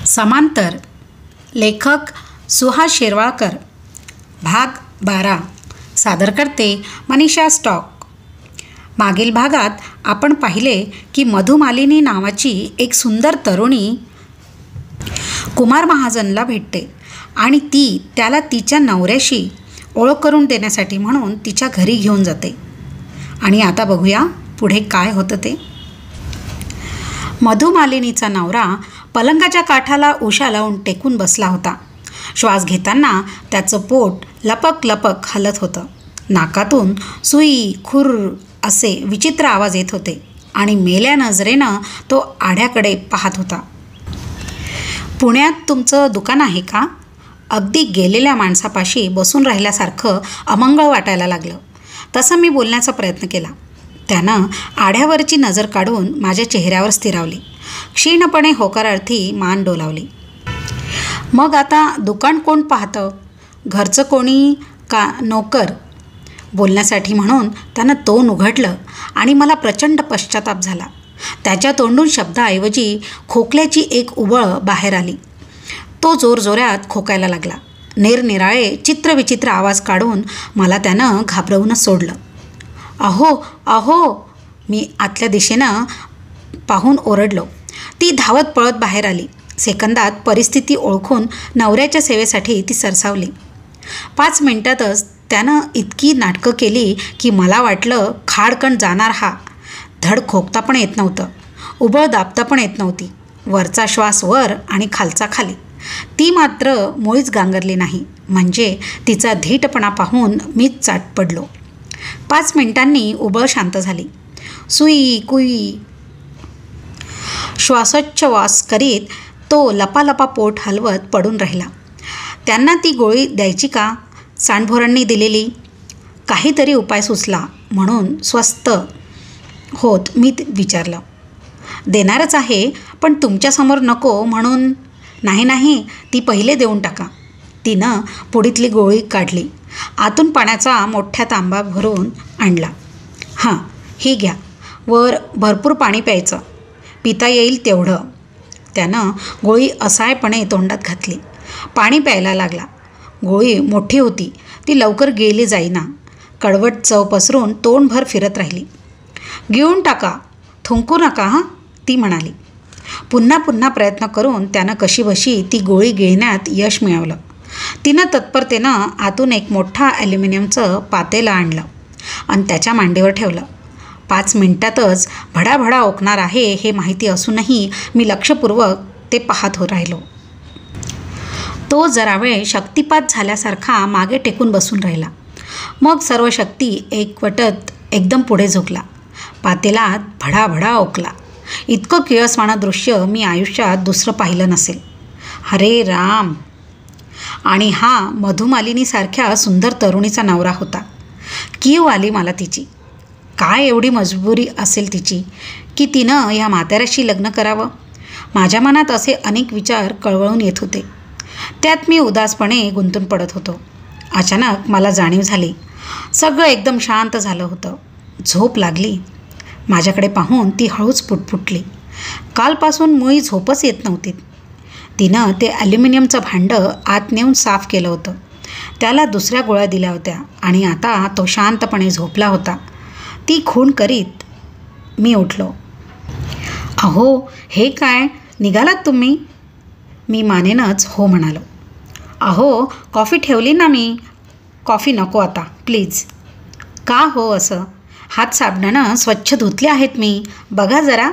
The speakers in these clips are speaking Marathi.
समांतर लेखक सुहास शिरवाळकर भाग 12 सादर करते मनीषा स्टॉक। मागील भागात आपण पाहिले की मधुमालिनी नावाची एक सुंदर तरुणी कुमार महाजनला भेटते आणि ती त्याला तिच्या नवऱ्याशी ओळख करून देण्यासाठी म्हणून तिच्या घरी घेऊन जाते। आणि आता बघूया पुढे काय होतं ते। मधुमालिनीचा नवरा पलंगाच्या काठाला उशा लावून टेकून बसला होता। श्वास घेताना त्याचं पोट लपक लपक हलत होतं। नाकातून सुई खुर असे विचित्र आवाज येत होते आणि मेल्या नजरेनं तो आढ्याकडे पाहत होता। पुण्यात तुमचं दुकान आहे का? अगदी गेलेल्या माणसापाशी बसून राहिल्यासारखं अमंगळ वाटायला लागलं। तसं मी बोलण्याचा प्रयत्न केला। त्यानं आढ्यावरची नजर काढून माझ्या चेहऱ्यावर स्थिरावली, क्षीणपणे होकारार्थी मान डोलावली। मग आता दुकान कोण पाहतं? घरचं कोणी का नोकर? बोलण्यासाठी म्हणून त्यानं तोंड उघडलं आणि मला प्रचंड पश्चाताप झाला। त्याच्या तोंडून शब्दाऐवजी खोकल्याची एक उबळ बाहेर आली। तो जोरजोरात खोकायला लागला। निरनिराळे चित्रविचित्र आवाज काढून मला त्यानं घाबरवूनच सोडलं। अहो अहो, मी आतल्या दिशेनं पाहून ओरडलो। ती धावत पळत बाहेर आली। सेकंदात परिस्थिती ओळखून नवऱ्याच्या सेवेसाठी ती सरसावली। 5 मिनिटातच त्यानं इतकी नाटकं केली की मला वाटलं खाडकण जाणार हा। धड खोकता पण येत नव्हतं, उबळ दाबता पण येत नव्हती। वरचा श्वास वर आणि खालचा खाली। ती मात्र मुळीच गांगरली नाही। म्हणजे तिचा धीटपणा पाहून मीच चाट पडलो। 5 मिनिटांनी उबळ शांत झाली। सुई कुई श्वासोच्छवास करीत तो लपालपा पोट हलवत पडून राहिला। त्यांना ती गोळी द्यायची का? सांडभोरांनी दिलेली? काहीतरी उपाय सुचला म्हणून स्वस्थ होत मी विचारलं। देणारच आहे, पण तुमच्यासमोर नको म्हणून। नाही नाही, ती पहिले देऊन टाका। तिनं पुडीतली गोळी काढली, आतून पाण्याचा मोठ्या तांबा भरून आणला। हां, ही घ्या, वर भरपूर पाणी प्यायचं, पिता येईल तेवढं। त्यानं गोळी असायपणे तोंडात घातली, पाणी प्यायला लागला। गोळी मोठी होती, ती लवकर गेली जाईना। कडवट चव पसरून तोंडभर फिरत राहिली। घेऊन टाका, थुंकू नका हां, ती म्हणाली। पुन्हा पुन्हा प्रयत्न करून त्यानं कशीबशी ती गोळी गिळण्यात यश मिळवलं। तिनं तत्परतेनं आतून एक मोठा ॲल्युमिनियमचं पातेलं आणलं आणि त्याच्या मांडीवर ठेवलं। 5 मिनिटातच भडाभडा ओकणार आहे हे माहिती असूनही मी लक्षपूर्वक ते पाहत राहिलो। तो जरा वेळ शक्तिपात झाल्यासारखा मागे टेकून बसून राहिला। मग सर्व शक्ती एकवटत एकदम पुढे झुकला। पातेलात भडाभडा ओकला। इतकं किळसवाणं दृश्य मी आयुष्यात दुसरं पाहिलं नसेल। हरे राम! आणि हा मधुमालिनीसारख्या सुंदर तरुणीचा नवरा होता। कीव आली मला तिची। काय एवढी मजबुरी असेल तिची की तिनं ह्या म्हाताऱ्याशी लग्न करावं? माझ्या मनात असे अनेक विचार कळवळून येत होते। त्यात मी उदासपणे गुंतून पडत होतो। अचानक मला जाणीव झाली, सगळं एकदम शांत झालं होतं। झोप लागली। माझ्याकडे पाहून ती हळूच पुटपुटली। कालपासून मुळी झोपच येत नव्हती। तिनं ते ॲल्युमिनियमचं भांडं आत नेऊन साफ केलं होतं, त्याला दुसऱ्या गोळ्या दिल्या होत्या आणि आता तो शांतपणे झोपला होता। ती खूण करीत मी उठलो। अहो, हे काय, निघालात तुम्ही? मी मानेनच हो म्हणालो। अहो, कॉफी ठेवली ना मी। कॉफी नको आता प्लीज। का हो असं? हात साबणानं स्वच्छ धुतले आहेत मी, बघा जरा।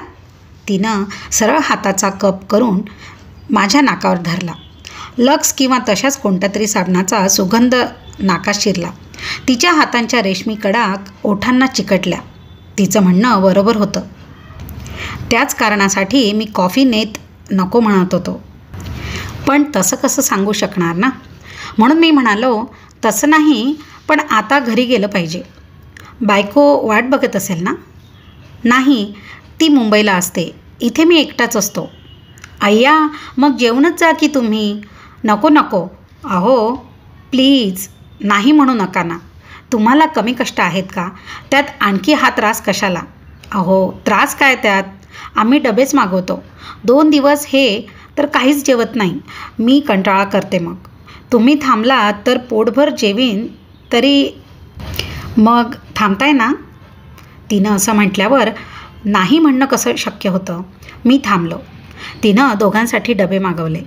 तिनं सरळ हाताचा कप करून माझ्या नाकावर धरला। लक्स किंवा तशाच कोणत्या तरी साबणाचा सुगंध नाकात शिरला। तिच्या हातांच्या रेशमी कडा ओठांना चिकटल्या। तिचं म्हणणं बरोबर होतं। त्याच कारणासाठी मी कॉफी नेत नको म्हणत होतो, पण तसं कसं सांगू शकणार ना। म्हणून मी म्हणालो, तसं नाही, पण आता घरी गेलं पाहिजे। बायको वाट बघत असेल ना? नाही, ती मुंबईला असते, इथे मी एकटाच असतो। अय्या, मग जेवणच जा की तुम्ही। नको नको, अहो प्लीज, नाही म्हणू नका ना। तुम्हाला कमी कष्ट आहेत का? त्यात आणखी हा त्रास कशाला? अहो, त्रास काय त्यात? आम्ही डबेच मागवतो। 2 दिवस हे तर काहीच जेवत नाही. मी कंटाळा करते. मग तुम्ही थांबलात तर पोटभर जेवीन तरी. मग थांबताय ना? तिनं असं म्हटल्यावर नाही म्हणणं कसं शक्य होतं. मी थांबलो. तिनं दोघांसाठी डबे मागवले.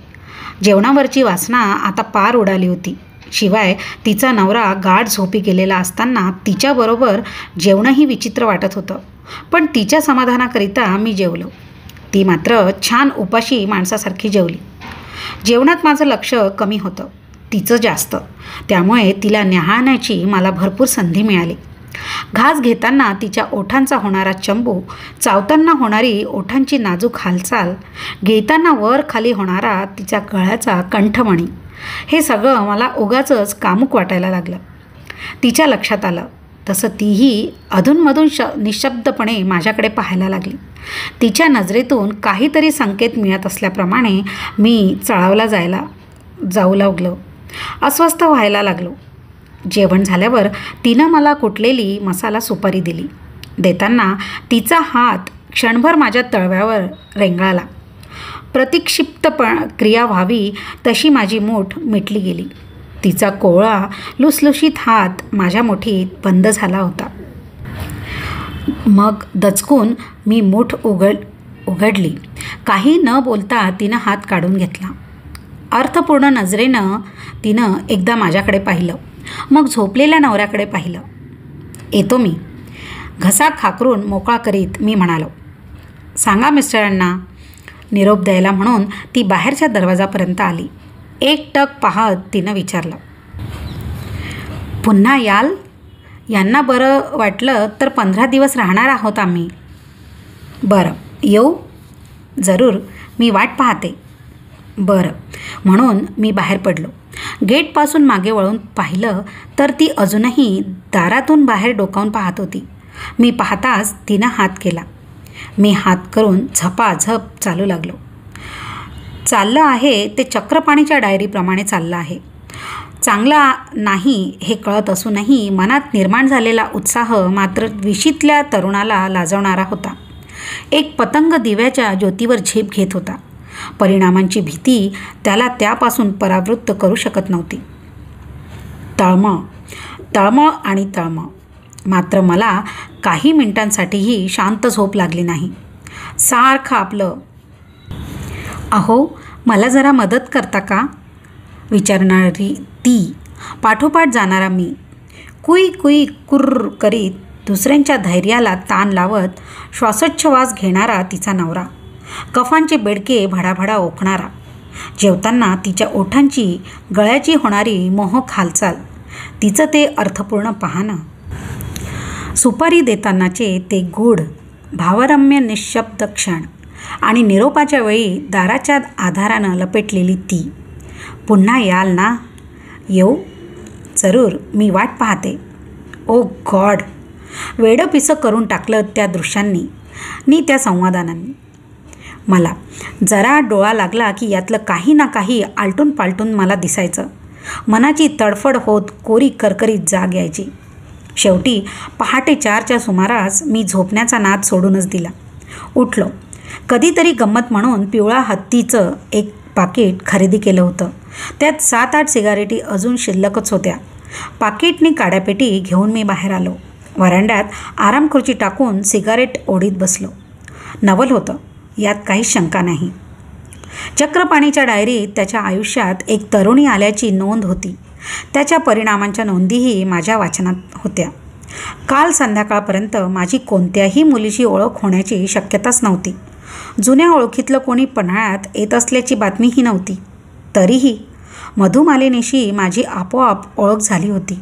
जेवणावरची वासना आता पार उडाली होती. शिवाय तिचा नवरा गाढ झोपी गेलेला असताना तिच्याबरोबर जेवणंही विचित्र वाटत होतं. पण तिच्या समाधानाकरिता मी जेवलो. ती मात्र छान उपाशी माणसासारखी जेवली. जेवणात माझं लक्ष कमी होतं, तिचं जास्त. त्यामुळे तिला न्याहाळण्याची मला भरपूर संधी मिळाली. घास घेताना तिच्या ओठांचा होणारा चंबू, चावताना होणारी ओठांची नाजूक हालचाल, गिळताना वर खाली होणारा तिच्या गळ्याचा कंठमणी, हे सगळं मला उगाचच कामुक वाटायला लागलं. तिच्या लक्षात आलं तसं तीही अधूनमधून निशब्दपणे माझ्याकडे पाहायला लागली. तिच्या नजरेतून काहीतरी संकेत मिळत असल्याप्रमाणे मी चळावला जाऊ लागलो. अस्वस्थ व्हायला लागलो. जेवण झाल्यावर तिनं मला कुटलेली मसाला सुपारी दिली. देताना तिचा हात क्षणभर माझ्या तळव्यावर रेंगाळला. प्रतिक्षिप्त क्रिया व्हावी तशी माझी मूठ मिटली गेली. तिचा कोवळा लुसलुशीत हात माझ्या मुठीत बंद झाला होता. मग दचकून मी मूठ उघडली. काही न बोलता तिनं हात काढून घेतला. अर्थपूर्ण नजरेनं तिनं एकदा माझ्याकडे पाहिलं, मग झोपलेल्या नवऱ्याकडे पाहिलं. येतो मी, घसा खाकरून मोकळा करीत मी म्हणालो. सांगा मिस्टरांना. निरोप द्यायला म्हणून ती बाहेरच्या दरवाजापर्यंत आली. एकटक पाहत तिनं विचारलं, पुन्हा याल? यांना बरं वाटलं तर 15 दिवस राहणार आहोत आम्ही. बरं, येऊ? जरूर, मी वाट पाहते. बरं, म्हणून मी बाहेर पडलो. गेटपासून मागे वळून पाहिलं तर ती अजूनही दारातून बाहेर डोकावून पाहत होती. मी पाहताच तिनं हात केला. मी हात करून झपाझप चालू लागलो. चाललं आहे ते चक्रपाणीच्या डायरीप्रमाणे चाललं आहे. चांगला नाही हे कळत असूनही मनात निर्माण झालेला उत्साह मात्र विशीतल्या तरुणाला लाजवणारा होता. एक पतंग दिव्याच्या ज्योतीवर झेप घेत होता. परिणामांची त्याला त्यापासून परावृत्त करू शकत नव्हती. तळमळ आणि तळमळ. मात्र मला काही मिनिटांसाठीही शांत झोप लागली नाही. सारखं आपलं, अहो मला जरा मदत करता का, विचारणारी ती, पाठोपाठ जाणारा मी, कुई कुई कुर्र करीत दुसऱ्यांच्या धैर्याला ताण लावत श्वासोच्छवास घेणारा तिचा नवरा, कफांचे बेडके भडाभडा ओकणारा, जेवताना तिच्या ओठांची गळ्याची होणारी मोहक हालचाल, तिचं ते अर्थपूर्ण पाहणं, सुपारी देतानाचे ते गूढ भावरम्य निशब्द क्षण आणि निरोपाच्या वेळी दाराच्या आधारानं लपेटलेली ती. पुन्हा याल ना? येऊ? जरूर, मी वाट पाहते. ओ गॉड, वेडं पिसं करून टाकलं त्या दृश्यांनी नि त्या संवादानांनी. मला जरा डोळा लागला की यातलं काही ना काही आलटून पालटून मला दिसायचं. मनाची तडफड होत कोरी करकरीत जाग यायची. शेवटी पहाटे 4च्या सुमारास मी झोपण्याचा नाद सोडूनच दिला. उठलो. कधीतरी गंमत म्हणून पिवळा हत्तीचं एक पाकिट खरेदी केलं होतं. त्यात 7-8 सिगारेटी अजून शिल्लकच होत्या. पाकिटनी काड्यापेटी घेऊन मी बाहेर आलो. वरांड्यात आरामखुर्ची टाकून सिगारेट ओढीत बसलो. नवल होतं, यात काहीच शंका नाही. चक्रपाणीच्या डायरीत त्याच्या आयुष्यात एक तरुणी आल्याची नोंद होती. त्याच्या परिणामांच्या नोंदीही माझ्या वाचनात होत्या. काल संध्याकाळपर्यंत माझी कोणत्याही मुलीची ओळख होण्याची शक्यताच नव्हती. जुन्या ओळखीतलं कोणी पन्हाळ्यात येत असल्याची बातमीही नव्हती. तरीही मधुमालिनीशी माझी आपोआप ओळख झाली होती.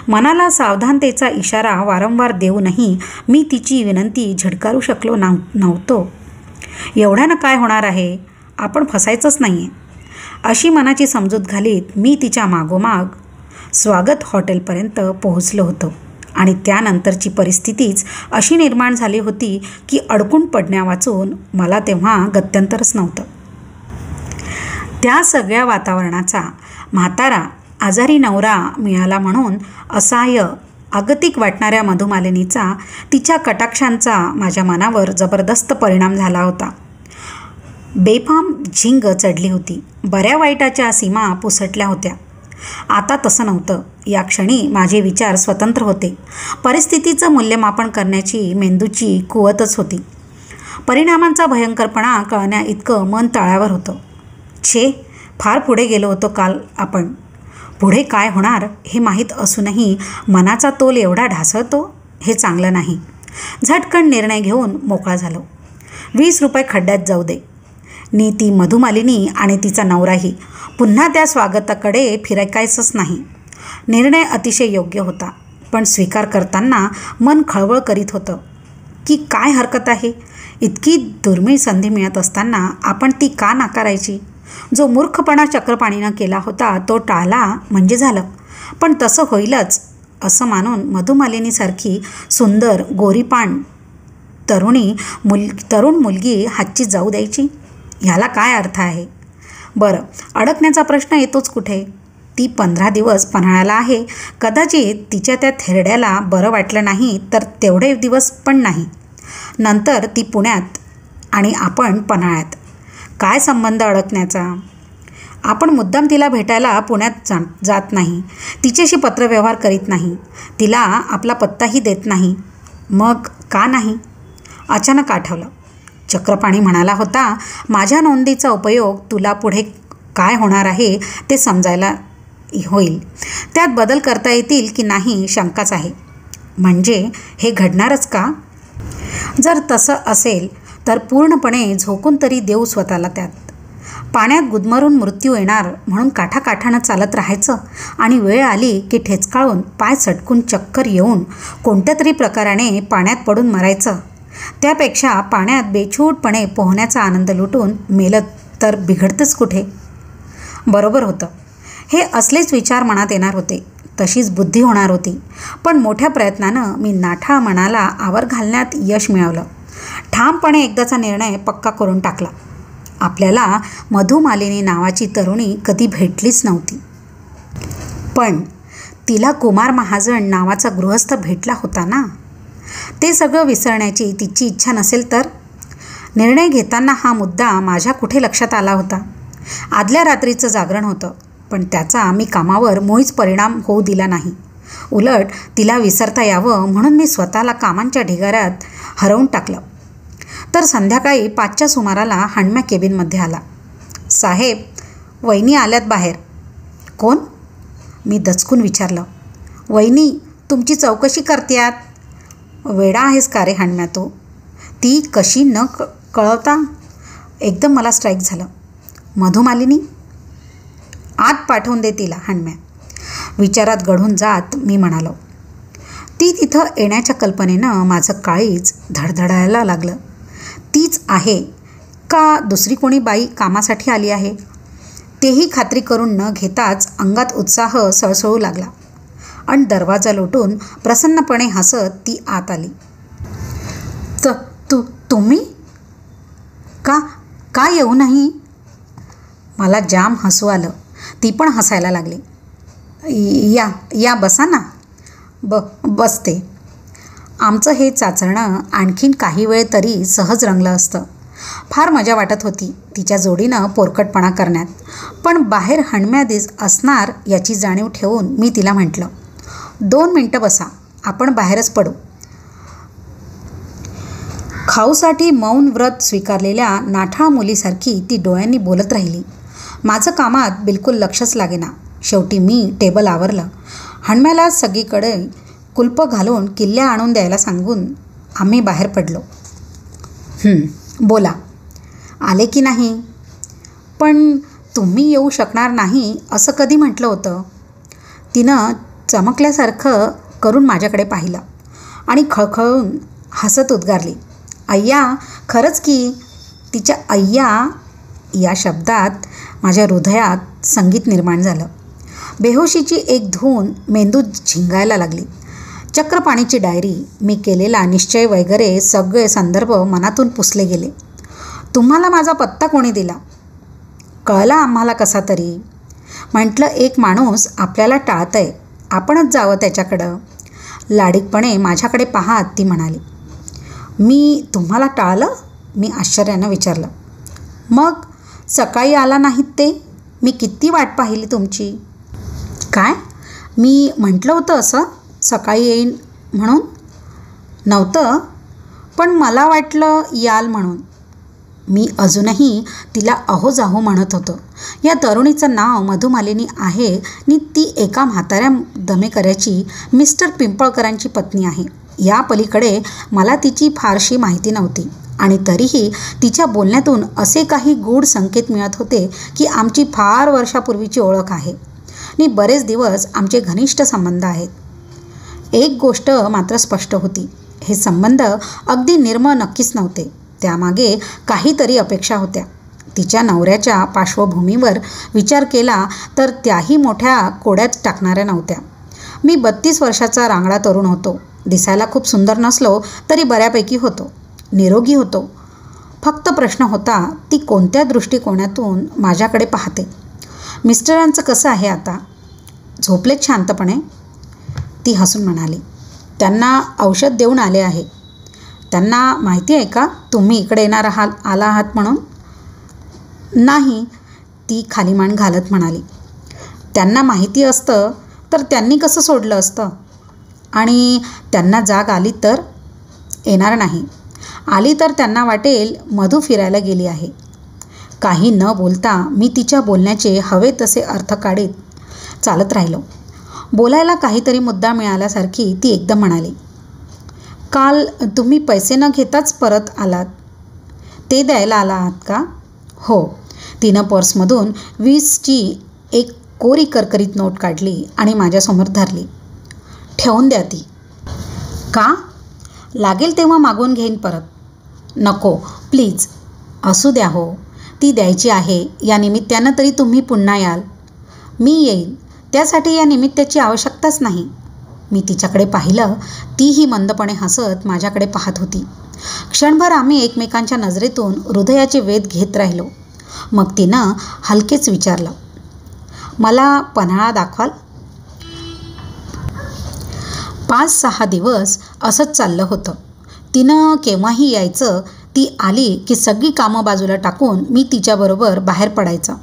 मनाला सावधानतेचा इशारा वारंवार देऊनही मी तिची विनंती झिडकारू शकलो नव्हतो. एवढ्यानं काय होणार आहे, आपण फसायचंच नाही आहे, अशी मनाची समजूत घालीत मी तिच्या मागोमाग स्वागत हॉटेलपर्यंत पोहोचलो होतो. आणि त्यानंतरची परिस्थितीच अशी निर्माण झाली होती की अडकून पडण्यावाचून मला तेव्हा गत्यंतरच नव्हतं. त्या सगळ्या वातावरणाचा म्हातारा आजारी नवरा मिळाला म्हणून असहाय्य अगतिक वाटणाऱ्या मधुमालिनीचा, तिच्या कटाक्षांचा माझ्या मनावर जबरदस्त परिणाम झाला होता. बेफाम झिंग चढली होती. बऱ्या वाईटाच्या सीमा पुसटल्या होत्या. आता तसं नव्हतं. या क्षणी माझे विचार स्वतंत्र होते. परिस्थितीचं मूल्यमापन करण्याची मेंदूची कुवतच होती. परिणामांचा भयंकरपणा कळण्या इतकं मन तळावर होतं. छे, फार पुढे गेलो होतो काल आपण. पुढे काय होणार हे माहीत असूनही मनाचा तोल एवढा ढासळतो हे चांगलं नाही. झटकन निर्णय घेऊन मोकळा झालो. 20 रुपये खड्ड्यात जाऊ दे. ती मधुमालिनी आणि तिचा नवराही पुन्हा त्या स्वागताकडे फिरकायचंच नाही. निर्णय अतिशय योग्य होता, पण स्वीकार करताना मन खळबळ करीत होतं की काय हरकत आहे. इतकी दुर्मिळ संधी मिळत असताना आपण ती का नाकारायची. जो मूर्खपणा चक्रपाणीनं केला होता तो टाळला म्हणजे झालं. पण तसं होईलच असं मानून मधुमालिनीसारखी सुंदर गोरीपान तरुण मुलगी हातची जाऊ द्यायची. ह्याला काय अर्थ आहे. बरं, अडकण्याचा प्रश्न येतोच कुठे. ती 15 दिवस पन्हाळ्याला आहे. कदाचित तिच्या त्या थेरड्याला बरं वाटलं नाही तर तेवढे दिवस पण नाही. नंतर ती पुण्यात आणि आपण पन्हाळ्यात. काय संबंध अडकण्याचा. आपण मुद्दाम तिला भेटायला पुण्यात जात नाही. तिच्याशी पत्रव्यवहार करीत नाही. तिला आपला पत्ताही देत नाही. मग का नाही. अचानक आठवलं. चक्रपाणी म्हणाला होता, माझ्या नोंदीचा उपयोग तुला पुढे काय होणार आहे ते समजायला होईल. त्यात बदल करता येतील की नाही शंकाच आहे. म्हणजे हे घडणारच का. जर तसं असेल तर पूर्णपणे झोकून तरी देऊ स्वतःला त्यात. पाण्यात गुदमरून मृत्यू येणार म्हणून काठाकाठानं चालत राहायचं आणि वेळ आली की ठेचकाळून पाय चटकून चक्कर येऊन कोणत्या तरी प्रकाराने पाण्यात पडून मरायचं. त्यापेक्षा पाण्यात बेछूटपणे पोहण्याचा आनंद लुटून मेलं तर बिघडतंच कुठे. बरोबर होतं. हे असलेच विचार मनात येणार होते. तशीच बुद्धी होणार होती. पण मोठ्या प्रयत्नानं मी नाठा मनाला आवर घालण्यात यश मिळवलं. ठामपणे एकदाचा निर्णय पक्का करून टाकला. आपल्याला मधुमालिनी नावाची तरुणी कधी भेटलीच नव्हती. पण तिला कुमार महाजन नावाचा गृहस्थ भेटला होता ना. ते सगळं विसरण्याची तिची इच्छा नसेल तर. निर्णय घेताना हा मुद्दा माझ्या कुठे लक्षात आला होता. आदल्या रात्रीचं जागरण होतं, पण त्याचा मी कामावर मुळीच परिणाम होऊ दिला नाही. उलट तिला विसरता यावं म्हणून मी स्वतःला कामांच्या ढिगाऱ्यात हरवून टाकलं. तर संध्याकाळी 5च्या सुमाराला हांडम्या केबिनमध्ये आला. साहेब, वहिनी आल्यात बाहेर. कोण. मी दचकून विचारलं. वहिनी तुमची चौकशी करत्यात. वेडा आहेस का रे हांडम्या तो. ती कशी न कळवता. एकदम मला स्ट्राईक झालं. मधुमालिनी. आत पाठवून दे तिला हांडम्या. विचारात गढून जात मी म्हणालो. ती तिथं येण्याच्या कल्पनेनं माझं काळीज धडधडायला लागलं. तीच आहे का दुसरी कोणी बाई कामासाठी आली आहे तेही खात्री करून न घेताच अंगात उत्साह सळसळू लागला आणि दरवाजा लोटून प्रसन्नपणे हसत ती आत आली. तुम्ही का येऊ नाही. मला जाम हसू आलं. ती पण हसायला लागली. या बसा ना. बसते. आमचं हे चाचणं आणखीन काही वेळ तरी सहज रंगलं असतं. फार मजा वाटत होती तिच्या जोडीनं पोरकटपणा करण्यात. पण बाहेर हांडम्या असणार याची जाणीव ठेवून मी तिला म्हटलं, 2 मिनटं बसा, आपण बाहेरच पडू. खाऊसाठी मौन व्रत स्वीकारलेल्या नाठाळ मुलीसारखी ती डोळ्यांनी बोलत राहिली. माझं कामात बिलकुल लक्षच लागेना. शेवटी मी टेबल आवरलं. हांडम्याला सगळीकडे कुलपं घालून किल्ल्या आणून द्यायला सांगून आम्ही बाहेर पडलो. बोला. आले की नाही. पण तुम्ही येऊ शकणार नाही असं कधी म्हटलं होतं. तिनं चमकल्यासारखं करून माझ्याकडे पाहिलं आणि खळखळून हसत उद्गारली. अय्या, खरंच की. तिच्या अय्या या शब्दात माझ्या हृदयात संगीत निर्माण झालं. बेहोशीची एक धून मेंदूत झिंगायला लागली. चक्रपाणीची डायरी, मी केलेला निश्चय वगैरे सगळे संदर्भ मनातून पुसले गेले. तुम्हाला माझा पत्ता कोणी दिला. कळला आम्हाला कसा तरी. म्हटलं एक माणूस आपल्याला टाळतंय, आपणच जावं त्याच्याकडं. लाडीकपणे माझ्याकडे पाहत ती म्हणाली. मी तुम्हाला टाळलं. मी आश्चर्यानं विचारलं. मग सकाळी आला नाहीत ते? मी किती वाट पाहिली तुमची. काय? मी म्हटलं होतं असं सकाळी येईन म्हणून? नव्हतं, पण मला वाटलं याल म्हणून. मी अजूनही तिला अहोजाहो म्हणत होतो. या तरुणीचं नाव मधुमालिनी आहे आणि ती एका म्हाताऱ्या दमेकऱ्याची मिस्टर पिंपळकरांची पत्नी आहे. या पलीकडे मला तिची फारशी माहिती नव्हती आणि तरीही तिच्या बोलण्यातून असे काही गूढ संकेत मिळत होते की आमची फार वर्षापूर्वीची ओळख आहे आणि बरेच दिवस आमचे घनिष्ठ संबंध आहेत. एक गोष्ट मात्र स्पष्ट होती, हे संबंध अगदी निर्मळ नक्कीच नव्हते. त्यामागे काहीतरी अपेक्षा होत्या. तिच्या नवऱ्याच्या पार्श्वभूमीवर विचार केला तर त्याही मोठ्या कोड्यात टाकणाऱ्या नव्हत्या. मी 32 वर्षाचा रांगडा तरुण होतो. दिसायला खूप सुंदर नसलो तरी बऱ्यापैकी होतो, निरोगी होतो. फक्त प्रश्न होता ती कोणत्या दृष्टिकोनातून माझ्याकडे पाहते. मिस्टरांचं कसं आहे आता? झोपलेत शांतपणे? ती हसून म्हणाली, त्यांना औषध देऊन आले आहे. त्यांना माहिती आहे का तुम्ही इकडे येणार आला आहात म्हणून? नाही, ती खाली मान घालत म्हणाली. त्यांना माहिती असतं तर त्यांनी कसं सोडलं असतं? आणि त्यांना जाग आली तर? येणार नाही. आली तर त्यांना वाटेल मधू फिरायला गेली आहे. काही न बोलता मी तिच्या बोलण्याचे हवे तसे अर्थ काढीत चालत राहिलो. बोलायला काहीतरी मुद्दा मिळाल्यासारखी ती एकदम म्हणाली, काल तुम्ही पैसे न घेताच परत आलात, ते द्यायला आला आहात का? हो. तिनं पर्समधून 20ची एक कोरी करकरीत नोट काढली आणि माझ्यासमोर धरली. ठेवून द्या ती. का? लागेल तेव्हा मागून घेईन परत. नको प्लीज. असू द्या हो, ती द्यायची आहे. या निमित्तानं तरी तुम्ही पुन्हा याल. मी येईल, त्यासाठी या निमित्ताची आवश्यकताच नाही. मी तिच्याकडे पाहिलं. तीही मंदपणे हसत माझ्याकडे पाहत होती. क्षणभर आम्ही एकमेकांच्या नजरेतून हृदयाचे वेध घेत राहिलो. मग तिनं हलकेच विचारलं, मला पन्हाळा दाखवाल? 5-6 दिवस असंच चाललं होतं. तिनं केव्हाही यायचं. ती आली की सगळी कामं बाजूला टाकून मी तिच्याबरोबर बाहेर पडायचं.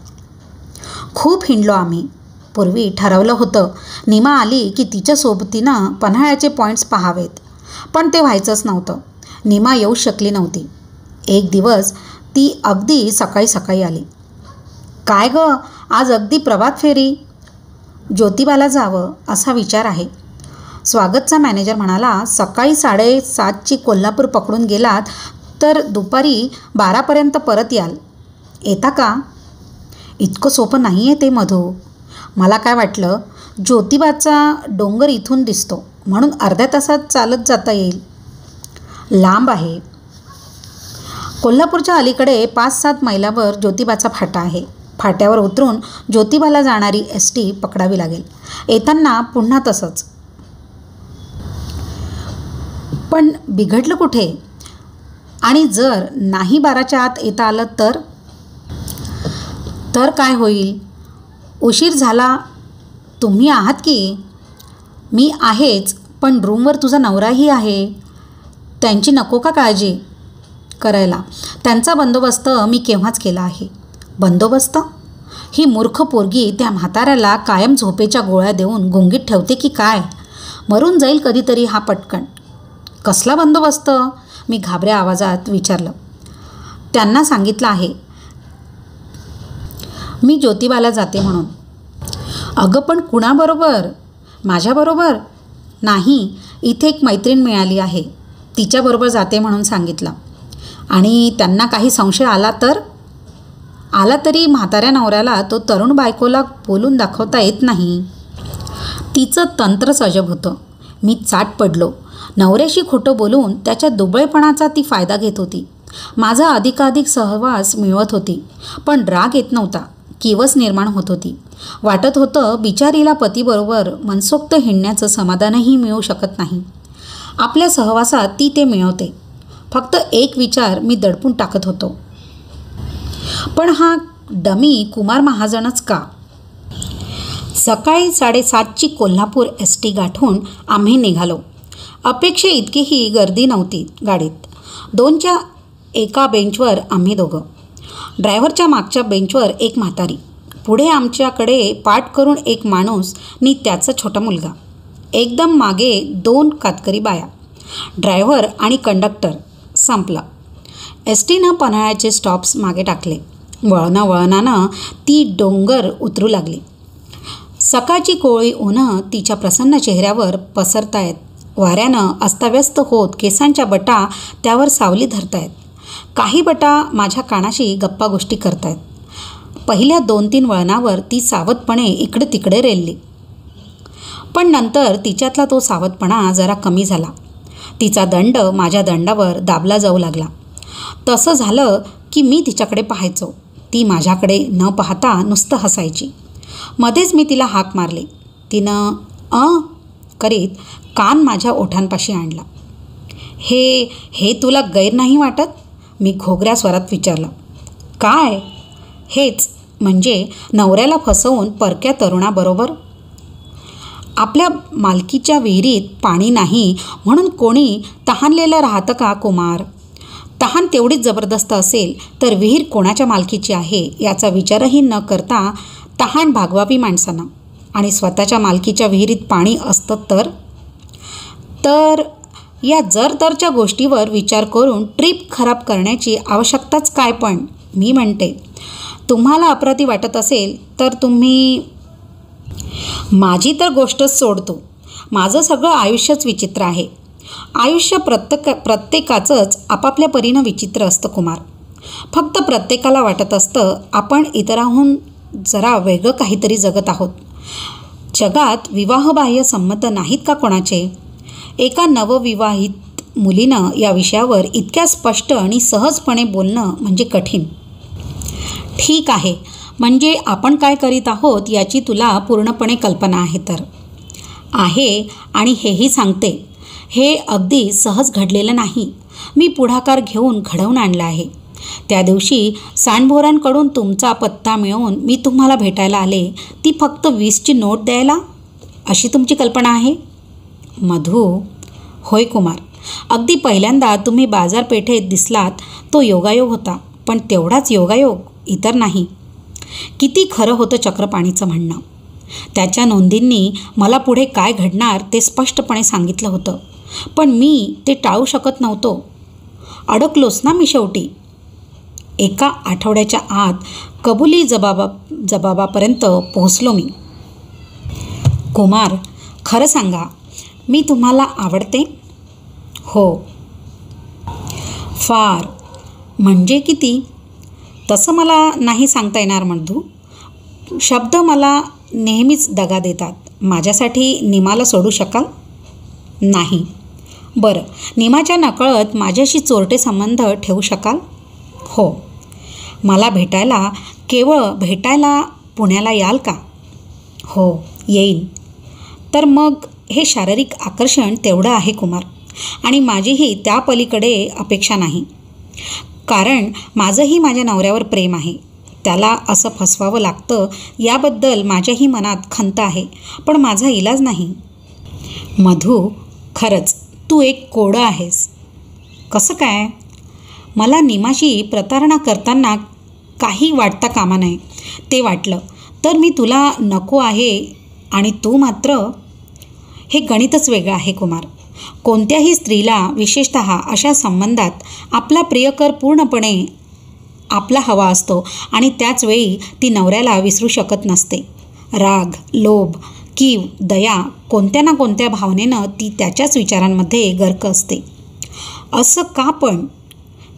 खूप हिंडलो आम्ही. पूर्वी ठरवलं होतं नीमा आली की तिच्या सोबतीनं पन्हाळ्याचे पॉईंट्स पाहावेत, पण ते व्हायचंच नव्हतं. नीमा येऊ शकली नव्हती. एक दिवस ती अगदी सकाळी सकाळी आली. काय गं, आज अगदी प्रभात फेरी? ज्योतिबाला जावं असा विचार आहे. स्वागतचा मॅनेजर म्हणाला, सकाळी 7:30ची कोल्हापूर पकडून गेलात तर दुपारी 12पर्यंत परत याल. येता का? इतकं सोपं नाही आहे ते मधू. मला काय वाटलं, ज्योतिबाचा डोंगर इथून दिसतो म्हणून अर्ध्या तासात चालत जाता येईल. लांब आहे. कोल्हापूरच्या अलीकडे 5-7 मैलावर ज्योतिबाचा फाटा आहे. फाट्यावर उतरून ज्योतिबाला जाणारी ST पकडावी लागेल. येताना पुन्हा तसंच. पण बिघडलं कुठे? आणि जर नाही 12च्या आत येता आलं तर काय होईल? उशीर झाला. तुम्ही आहात की? मी आहेच, पण रूमवर तुझा नवराही आहे. त्यांची नको का काळजी करायला? त्यांचा बंदोबस्त मी केव्हाच केला आहे. बंदोबस्त? ही मूर्ख पोरगी त्या म्हाताऱ्याला कायम झोपेच्या गोळ्या देऊन गुंगीत ठेवते की काय? मरून जाईल कधीतरी हा पटकन. कसला बंदोबस्त? मी घाबऱ्या आवाजात विचारलं. त्यांना सांगितलं आहे मी ज्योतिबाला जाते म्हणून. अगं पण कुणाबरोबर? माझ्याबरोबर? नाही, इथे एक मैत्रीण मिळाली आहे, तिच्याबरोबर जाते म्हणून सांगितलं. आणि त्यांना काही संशय आला तर? आला तरी म्हाताऱ्या नवऱ्याला तो तरुण बायकोला बोलून दाखवता येत नाही. तिचं तंत्रच अजब होतं. मी चाट पडलो. नवऱ्याशी खोटं बोलून त्याच्या दुबळेपणाचा ती फायदा घेत होती. माझा अधिकाधिक सहवास मिळवत होती, पण राग येत नव्हता. किवस निर्माण होत होती. वाटत होतं बिचारीला पतीबरोबर मनसोक्त हिंडण्याचं समाधानही मिळू शकत नाही. आपल्या सहवासात ती ते मिळवते. फक्त एक विचार मी दडपून टाकत होतो, पण हा डमी कुमार महाजनच का? सकाळी 7:30ची कोल्हापूर ST गाठून आम्ही निघालो. अपेक्षे इतकीही गर्दी नव्हती गाडीत. 2च्या एका बेंचवर आम्ही दोघं. ड्रायव्हरच्या मागच्या बेंचवर एक म्हातारी, पुढे आमच्याकडे पाठ करून एक माणूस नि त्याचा छोटा मुलगा, एकदम मागे 2 कातकरी बाया, ड्रायव्हर आणि कंडक्टर. संपलं. एस टीनं पन्हाळ्याचे स्टॉप्स मागे टाकले. वळणावळणानं ती डोंगर उतरू लागली. सकाळची कोवळी उन्हं तिच्या प्रसन्न चेहऱ्यावर पसरतायत. वाऱ्यानं अस्ताव्यस्त होत केसांच्या बटा त्यावर सावली धरतायत. काही बटा माझ्या कानाशी गप्पा गोष्टी करतायत. पहिल्या 2-3 वळणावर ती सावधपणे इकडे तिकडे रेलली. पण नंतर तिच्यातला तो सावधपणा जरा कमी झाला. तिचा दंड माझ्या दंडावर दाबला जाऊ लागला. तसं झालं की मी तिच्याकडे पाहायचो. ती माझ्याकडे न पाहता नुसतं हसायची. मध्येच मी तिला हाक मारली. तिनं करीत कान माझ्या ओठांपाशी आणला. हे तुला गैर नाही वाटत? मी घोगऱ्या स्वरात विचारलं. काय? हेच म्हणजे नवऱ्याला फसवून परक्या तरुणाबरोबर. आपल्या मालकीच्या विहिरीत पाणी नाही म्हणून कोणी तहानलेलं राहतं का कुमार? तहान तेवढीच जबरदस्त असेल तर विहीर कोणाच्या मालकीची आहे याचा विचारही न करता तहान भागवावी माणसानं. आणि स्वतःच्या मालकीच्या विहिरीत पाणी असतं तर या जर-तरच्या गोष्टीवर विचार करून ट्रिप खराब करण्याची आवश्यकताच काय? पण मी म्हणते, तुम्हाला अपराधी वाटत असेल तर तुम्ही. माझी तर गोष्टच सोडतो. माझं सगळं आयुष्यच विचित्र आहे. आयुष्य प्रत्येकाचंच आपापल्या परीनं विचित्र असतं कुमार. फक्त प्रत्येकाला वाटत असतं आपण इतरांहून जरा वेगळं काहीतरी जगत आहोत. जगात विवाहबाह्य संमत नाहीत का कोणाचे? एका नवविवाहित मुलीनं या विषयावर इतक्या स्पष्ट आणि सहजपणे बोलणं म्हणजे कठीण. ठीक आहे, म्हणजे आपण काय करीत आहोत याची तुला पूर्णपणे कल्पना आहे तर? आहे, आणि हेही सांगते, हे अगदी सहज घडलेलं नाही. मी पुढाकार घेऊन घडवून आणलं आहे. त्या दिवशी सांडभोरांकडून तुमचा पत्ता मिळवून मी तुम्हाला भेटायला आले, ती फक्त 20ची नोट द्यायला, अशी तुमची कल्पना आहे? मधू. होय कुमार, अगदी पहिल्यांदा तुम्ही बाजारपेठेत दिसलात तो योगायोग होता. पण तेवढाच योगायोग, इतर नाही. किती खरं होतं चक्रपाणीचं म्हणणं. त्याच्या नोंदींनी मला पुढे काय घडणार ते स्पष्टपणे सांगितलं होतं. पण मी ते टाळू शकत नव्हतो. अडकलोच ना मी शेवटी. एका आठवड्याच्या आत कबुली जबाबापर्यंत पोहोचलो मी. कुमार, खरं सांगा, मी तुम्हाला आवडते? हो. फार. म्हणजे किती? तसं मला नाही सांगता येणार मधू. शब्द मला नेहमीच दगा देतात. माझ्यासाठी निमाला सोडू शकाल? नाही. बरं, निमाच्या नकळत माझ्याशी चोरटे संबंध ठेवू शकाल? हो. मला भेटायला, केवळ भेटायला पुण्याला याल का? हो, येईन. तर मग हे शारीरिक आकर्षण तेवढं आहे कुमार. आणि माझीही त्या पलीकडे अपेक्षा नाही. कारण माझंही माझ्या नवऱ्यावर प्रेम आहे. त्याला असं फसवावं लागतं याबद्दल माझ्याही मनात खंत आहे. पण माझा इलाज नाही. मधू, खरंच तू एक कोडं आहेस. कसं काय? मला निमाशी प्रतारणा करताना काही वाटता कामा नये. ते वाटलं तर मी तुला नको आहे आणि तू मात्र. हे गणितच वेगळं आहे कुमार. कोणत्याही स्त्रीला, विशेषतः अशा संबंधात आपला प्रियकर पूर्णपणे आपला हवा असतो आणि त्याचवेळी ती नवऱ्याला विसरू शकत नसते. राग, लोभ, कीव, दया, कोणत्या ना कोणत्या भावनेनं ती त्याच्याच विचारांमध्ये गर्क असते. असं का पण?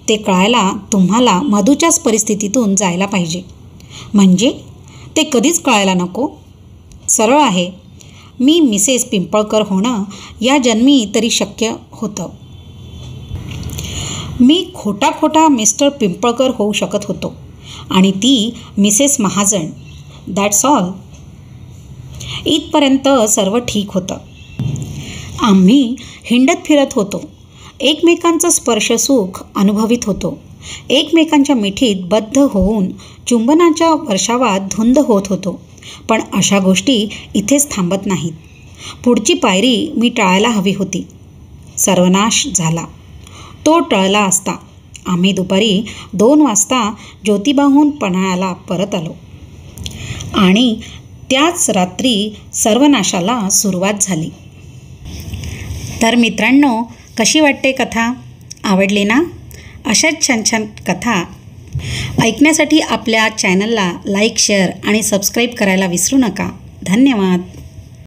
ते कळायला तुम्हाला मधूच्याच परिस्थितीतून जायला पाहिजे. म्हणजे ते कधीच कळायला नको. सरळ आहे. मी मिसेस पिंपळकर होणं या जन्मी तरी शक्य होतं. मी खोटा मिस्टर पिंपळकर होऊ शकत होतो आणि ती मिसेस महाजन. That's all. इथपर्यंत सर्व ठीक होतं. आम्ही हिंडत फिरत होतो. एकमेकांचं स्पर्शसुख अनुभवित होतो. एकमेकांच्या मिठीत बद्ध होऊन चुंबनाच्या वर्षावात धुंद होत होतो. पण अशा गोष्टी इथेच थांबत नाहीत. पुढची पायरी मी टाळायला हवी होती. सर्वनाश झाला. तो टळला असता आम्ही दुपारी 2 वाजता ज्योतिबाहून पन्हाळ्याला परत आलो आणि त्याच रात्री सर्वनाशाला सुरुवात झाली. तर मित्रांनो, कशी वाटते कथा? आवडली ना? अशाच छान छान कथा ऐकण्यासाठी आपल्या चॅनलला लाईक, शेअर आणि सबस्क्राईब करायला विसरू नका. धन्यवाद.